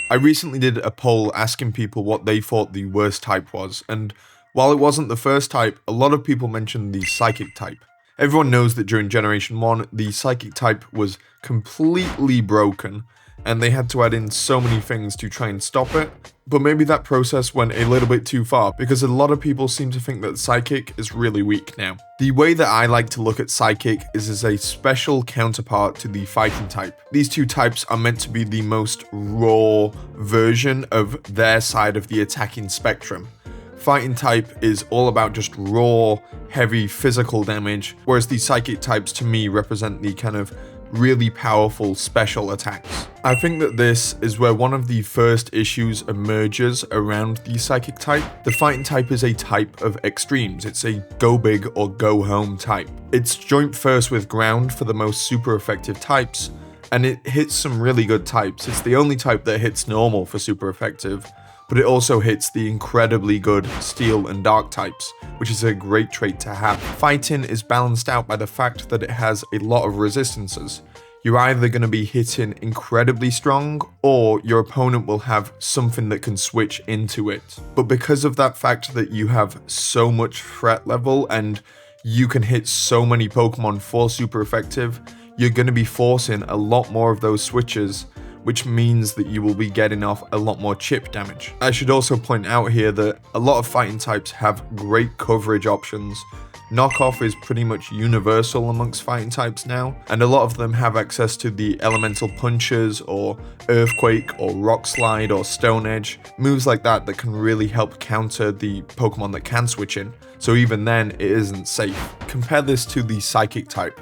I recently did a poll asking people what they thought the worst type was, and while it wasn't the first type, a lot of people mentioned the psychic type. Everyone knows that during Generation 1, the psychic type was completely broken, and they had to add in so many things to try and stop it. But maybe that process went a little bit too far, because a lot of people seem to think that Psychic is really weak now. The way that I like to look at Psychic is as a special counterpart to the Fighting type. These two types are meant to be the most raw version of their side of the attacking spectrum. Fighting type is all about just raw, heavy physical damage, whereas the Psychic types to me represent the kind of really powerful special attacks. I think that this is where one of the first issues emerges around the Psychic type. The Fighting type is a type of extremes. It's a go big or go home type. It's joint first with ground for the most super effective types, and it hits some really good types. It's the only type that hits normal for super effective, but it also hits the incredibly good steel and dark types, which is a great trait to have. Fighting is balanced out by the fact that it has a lot of resistances. You're either going to be hitting incredibly strong, or your opponent will have something that can switch into it. But because of that fact that you have so much threat level and you can hit so many Pokemon for super effective, you're going to be forcing a lot more of those switches, which means that you will be getting off a lot more chip damage. I should also point out here that a lot of fighting types have great coverage options. Knockoff is pretty much universal amongst fighting types now, and a lot of them have access to the elemental punches or earthquake or rock slide or stone edge, moves like that that can really help counter the Pokemon that can switch in, so even then it isn't safe. Compare this to the Psychic type,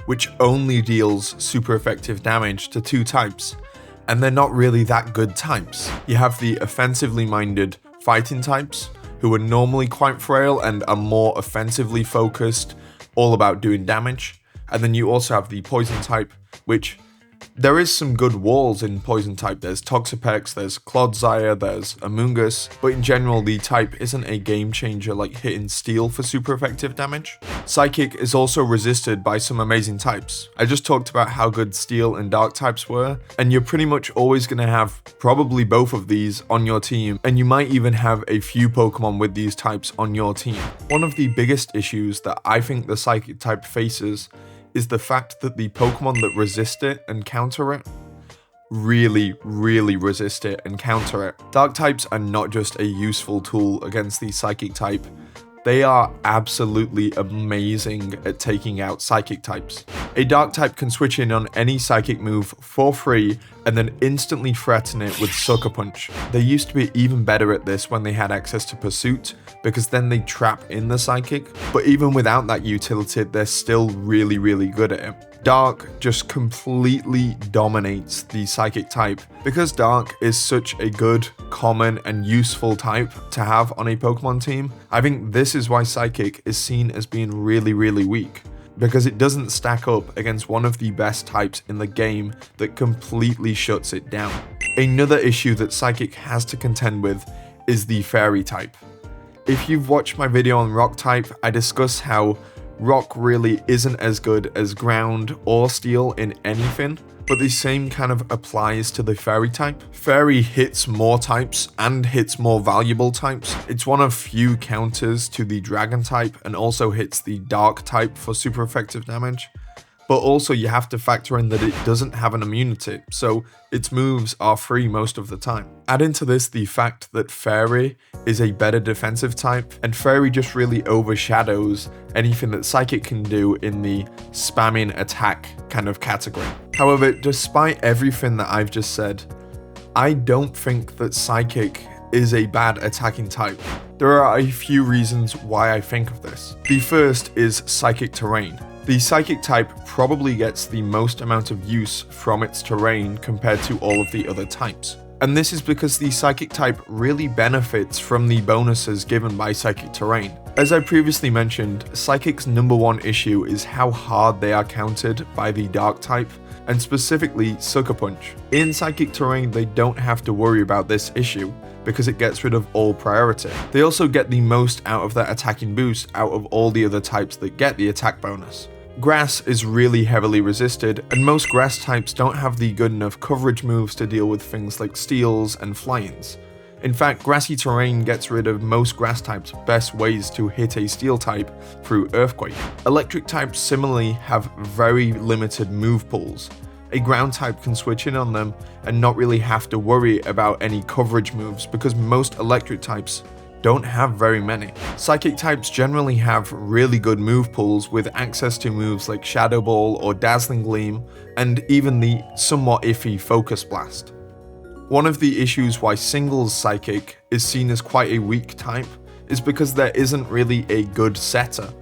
which only deals super effective damage to two types, and they're not really that good types. You have the offensively minded fighting types, who are normally quite frail and are more offensively focused, all about doing damage. And then you also have the poison type, which there is some good walls in poison type. There's Toxapex, there's Clodsire, there's Amoonguss, but in general the type isn't a game changer like hitting steel for super effective damage. Psychic is also resisted by some amazing types. I just talked about how good steel and dark types were, and you're pretty much always going to have probably both of these on your team, and you might even have a few Pokemon with these types on your team. One of the biggest issues that I think the Psychic type faces is the fact that the Pokemon that resist it and counter it really resist it and counter it. Dark types are not just a useful tool against the Psychic type, they are absolutely amazing at taking out Psychic types. A Dark type can switch in on any Psychic move for free and then instantly threaten it with Sucker Punch. They used to be even better at this when they had access to Pursuit, because then they trap in the Psychic, but even without that utility, they're still really good at it. Dark just completely dominates the Psychic type. Because Dark is such a good, common, and useful type to have on a Pokemon team, I think this is why Psychic is seen as being really weak, because it doesn't stack up against one of the best types in the game that completely shuts it down. Another issue that Psychic has to contend with is the Fairy type. If you've watched my video on Rock type, I discuss how Rock really isn't as good as Ground or Steel in anything, but the same kind of applies to the Fairy type. Fairy hits more types and hits more valuable types. It's one of few counters to the Dragon type and also hits the Dark type for super effective damage. But also you have to factor in that it doesn't have an immunity, so its moves are free most of the time. Add into this the fact that Fairy is a better defensive type, and Fairy just really overshadows anything that Psychic can do in the spamming attack kind of category. However, despite everything that I've just said, I don't think that Psychic is a bad attacking type. There are a few reasons why I think of this. The first is Psychic Terrain. The Psychic type probably gets the most amount of use from its terrain compared to all of the other types. And this is because the Psychic type really benefits from the bonuses given by Psychic Terrain. As I previously mentioned, Psychic's #1 issue is how hard they are countered by the Dark type, and specifically Sucker Punch. In Psychic Terrain, they don't have to worry about this issue, because it gets rid of all priority. They also get the most out of their attacking boost out of all the other types that get the attack bonus. Grass is really heavily resisted, and most grass types don't have the good enough coverage moves to deal with things like steals and fly-ins. In fact, grassy terrain gets rid of most grass types' best ways to hit a steel type through Earthquake. Electric types similarly have very limited move pools. A ground type can switch in on them and not really have to worry about any coverage moves because most electric types don't have very many. Psychic types generally have really good move pools with access to moves like Shadow Ball or Dazzling Gleam, and even the somewhat iffy Focus Blast. One of the issues why singles Psychic is seen as quite a weak type is because there isn't really a good setter.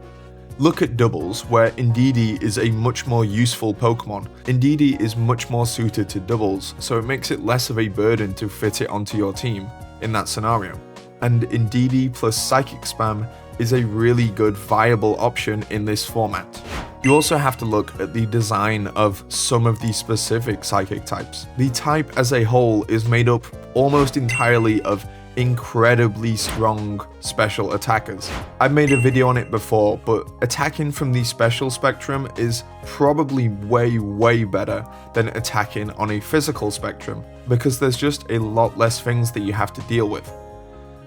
Look at doubles, where Indeedee is a much more useful Pokemon. Indeedee is much more suited to doubles, so it makes it less of a burden to fit it onto your team in that scenario. And Indeedee plus Psychic Spam is a really good viable option in this format. You also have to look at the design of some of the specific Psychic types. The type as a whole is made up almost entirely of incredibly strong special attackers. I've made a video on it before, but attacking from the special spectrum is probably way better than attacking on a physical spectrum, because there's just a lot less things that you have to deal with.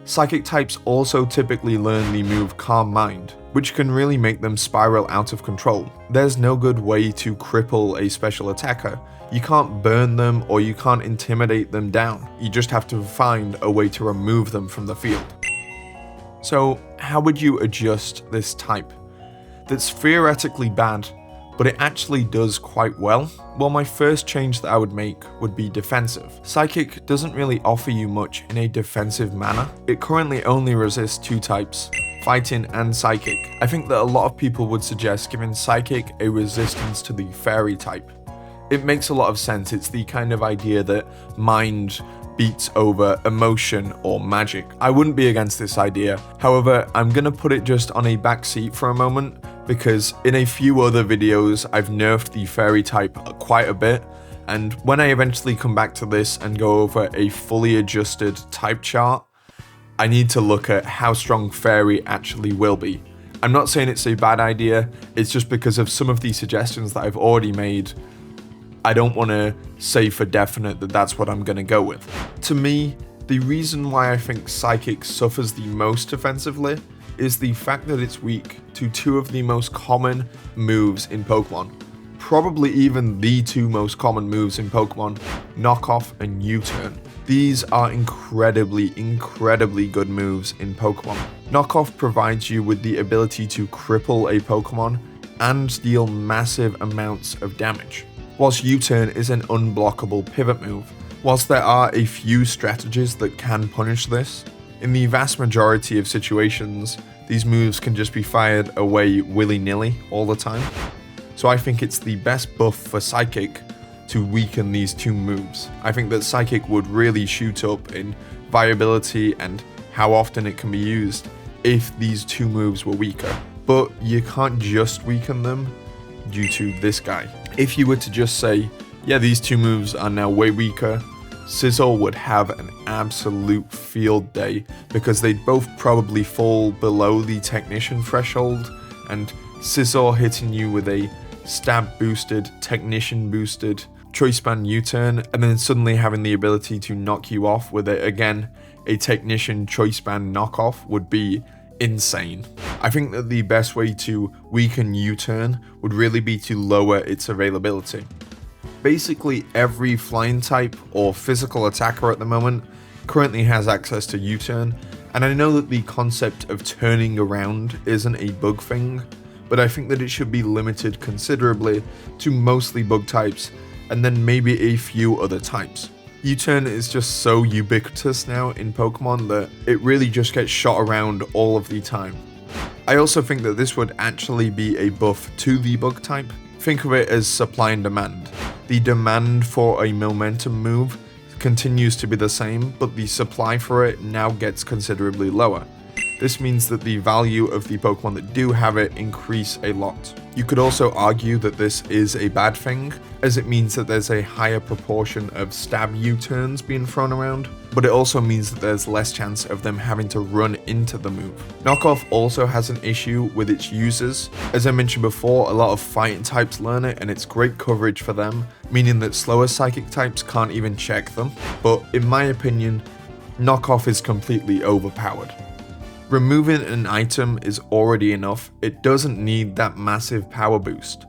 Psychic types also typically learn the move Calm Mind, which can really make them spiral out of control. There's no good way to cripple a special attacker. You can't burn them or you can't intimidate them down. You just have to find a way to remove them from the field. So how would you adjust this type that's theoretically bad, but it actually does quite well? Well, my first change that I would make would be defensive. Psychic doesn't really offer you much in a defensive manner. It currently only resists two types, Fighting and Psychic. I think that a lot of people would suggest giving Psychic a resistance to the Fairy type. It makes a lot of sense. It's the kind of idea that Mind beats over emotion or magic. I wouldn't be against this idea. However, I'm gonna put it just on a back seat for a moment, because in a few other videos I've nerfed the Fairy type quite a bit, and when I eventually come back to this and go over a fully adjusted type chart, I need to look at how strong Fairy actually will be. I'm not saying it's a bad idea, it's just because of some of the suggestions that I've already made, I don't want to say for definite that that's what I'm going to go with. To me, the reason why I think Psychic suffers the most defensively is the fact that it's weak to two of the most common moves in Pokemon. Probably even the two most common moves in Pokemon, Knockoff and U-Turn. These are incredibly good moves in Pokemon. Knockoff provides you with the ability to cripple a Pokemon and deal massive amounts of damage, whilst U-Turn is an unblockable pivot move. Whilst there are a few strategies that can punish this, in the vast majority of situations, these moves can just be fired away willy-nilly all the time. So I think it's the best buff for Psychic to weaken these two moves. I think that Psychic would really shoot up in viability and how often it can be used if these two moves were weaker. But you can't just weaken them due to this guy. If you were to just say, yeah, these two moves are now way weaker, Scizor would have an absolute field day, because they'd both probably fall below the Technician threshold, and Scizor hitting you with a stab boosted, Technician boosted, Choice Band U-Turn, and then suddenly having the ability to knock you off with it again, a Technician Choice Band knockoff would be insane. I think that the best way to weaken U-Turn would really be to lower its availability. Basically every flying type or physical attacker at the moment currently has access to U-Turn, and I know that the concept of turning around isn't a bug thing, but I think that it should be limited considerably to mostly bug types and then maybe a few other types. U-Turn is just so ubiquitous now in Pokemon that it really just gets shot around all of the time. I also think that this would actually be a buff to the bug type. Think of it as supply and demand. The demand for a momentum move continues to be the same, but the supply for it now gets considerably lower. This means that the value of the Pokemon that do have it increase a lot. You could also argue that this is a bad thing, as it means that there's a higher proportion of stab U-turns being thrown around, but it also means that there's less chance of them having to run into the move. Knockoff also has an issue with its users. As I mentioned before, a lot of fighting types learn it and it's great coverage for them, meaning that slower psychic types can't even check them, but in my opinion, Knockoff is completely overpowered. Removing an item is already enough, it doesn't need that massive power boost.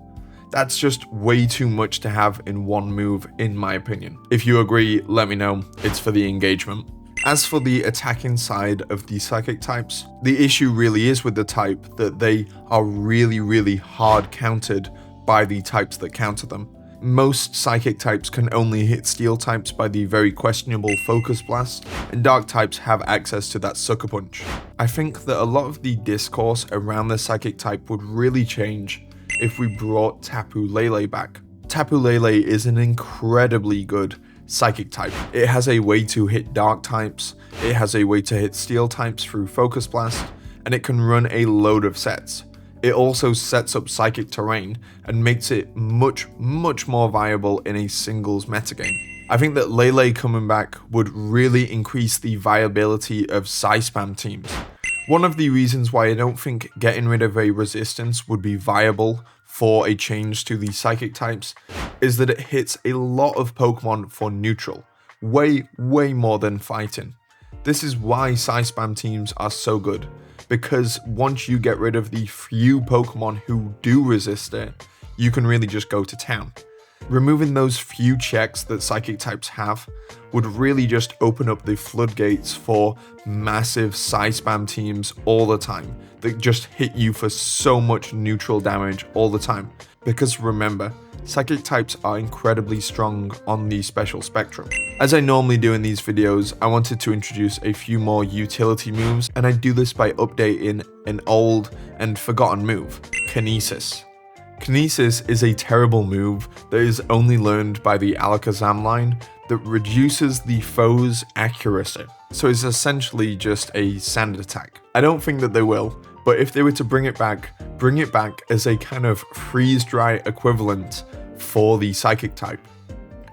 That's just way too much to have in one move, in my opinion. If you agree, let me know, it's for the engagement. As for the attacking side of the psychic types, the issue really is with the type that they are really hard countered by the types that counter them. Most psychic types can only hit steel types by the very questionable focus blast, and dark types have access to that sucker punch. I think that a lot of the discourse around the psychic type would really change if we brought Tapu Lele back. Tapu Lele is an incredibly good psychic type. It has a way to hit dark types, it has a way to hit steel types through focus blast, and it can run a load of sets. It also sets up psychic terrain and makes it much more viable in a singles metagame. I think that Lele coming back would really increase the viability of Psy-Spam teams. One of the reasons why I don't think getting rid of a resistance would be viable for a change to the psychic types is that it hits a lot of Pokemon for neutral, way more than fighting. This is why Psy-Spam teams are so good, because once you get rid of the few Pokemon who do resist it, you can really just go to town. Removing those few checks that psychic types have would really just open up the floodgates for massive Psy-Spam teams all the time that just hit you for so much neutral damage all the time. Because remember, psychic types are incredibly strong on the special spectrum. As I normally do in these videos, I wanted to introduce a few more utility moves, and I do this by updating an old and forgotten move, Kinesis. Kinesis is a terrible move that is only learned by the Alakazam line that reduces the foe's accuracy. So it's essentially just a sand attack. I don't think that they will, but if they were to bring it back as a kind of freeze-dry equivalent for the psychic type.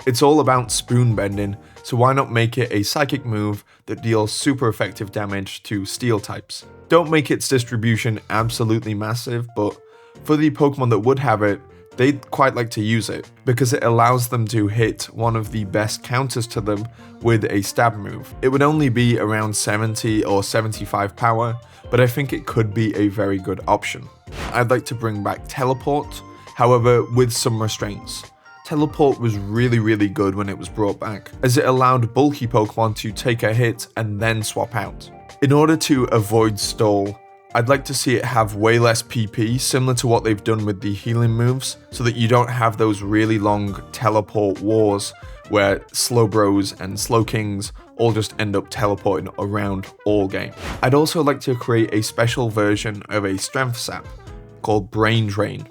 It's all about spoon bending, so why not make it a psychic move that deals super effective damage to steel types? Don't make its distribution absolutely massive, but for the Pokemon that would have it, they'd quite like to use it, because it allows them to hit one of the best counters to them with a stab move. It would only be around 70 or 75 power, but I think it could be a very good option. I'd like to bring back Teleport, however with some restraints. Teleport was really good when it was brought back, as it allowed bulky Pokemon to take a hit and then swap out. In order to avoid stall, I'd like to see it have way less PP, similar to what they've done with the healing moves, so that you don't have those really long teleport wars where Slowbros and Slowkings all just end up teleporting around all game. I'd also like to create a special version of a strength sap called Brain Drain.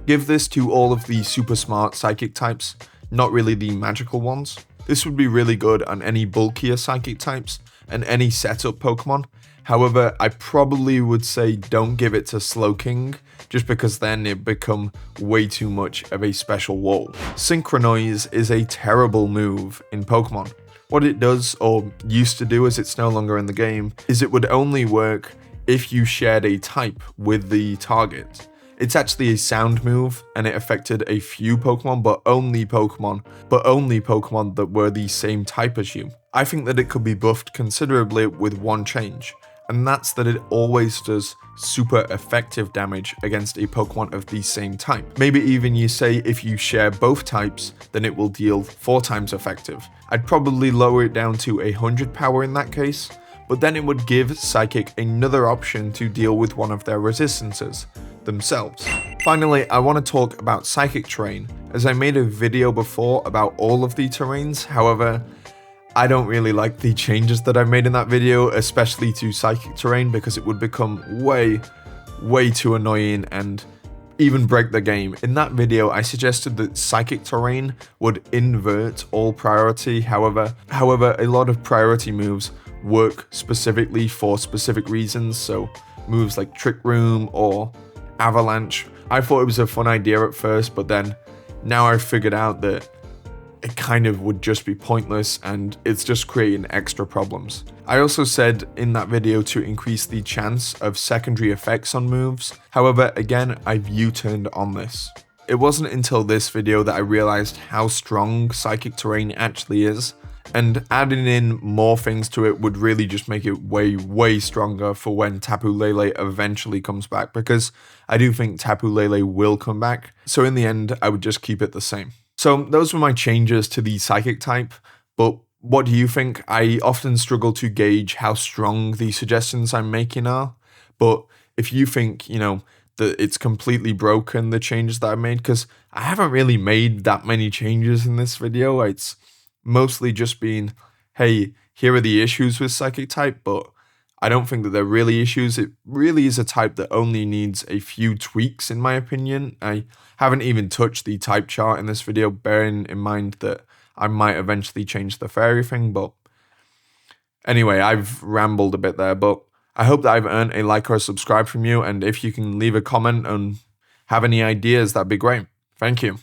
Give this to all of the super smart psychic types, not really the magical ones. This would be really good on any bulkier psychic types and any setup Pokemon. However, I probably would say don't give it to Slowking, just because then it become way too much of a special wall. Synchronize is a terrible move in Pokemon. What it does, or used to do as it's no longer in the game, is it would only work if you shared a type with the target. It's actually a sound move, and it affected a few Pokemon, but only Pokemon that were the same type as you. I think that it could be buffed considerably with one change, and that's that it always does super effective damage against a Pokemon of the same type. Maybe even you say if you share both types, then it will deal 4 times effective. I'd probably lower it down to 100 power in that case, but then it would give Psychic another option to deal with one of their resistances themselves. Finally, I want to talk about Psychic Terrain, as I made a video before about all of the terrains. However, I don't really like the changes that I made in that video, especially to Psychic Terrain, because it would become way too annoying and even break the game. In that video, I suggested that Psychic Terrain would invert all priority. However, a lot of priority moves work specifically for specific reasons, so moves like Trick Room or Avalanche. I thought it was a fun idea at first, but then now I've figured out that it kind of would just be pointless and it's just creating extra problems. I also said in that video to increase the chance of secondary effects on moves. However, again, I've U-turned on this. It wasn't until this video that I realized how strong Psychic Terrain actually is, and adding in more things to it would really just make it way stronger for when Tapu Lele eventually comes back, because I do think Tapu Lele will come back. So in the end, I would just keep it the same. So those were my changes to the Psychic type, but what do you think? I often struggle to gauge how strong the suggestions I'm making are, but if you think, that it's completely broken, the changes that I made, because I haven't really made that many changes in this video. It's mostly just been, hey, here are the issues with Psychic type, but I don't think that they're really issues. It really is a type that only needs a few tweaks, in my opinion. I haven't even touched the type chart in this video, bearing in mind that I might eventually change the fairy thing, but anyway, I've rambled a bit there, but I hope that I've earned a like or a subscribe from you, and if you can leave a comment and have any ideas, that'd be great. Thank you.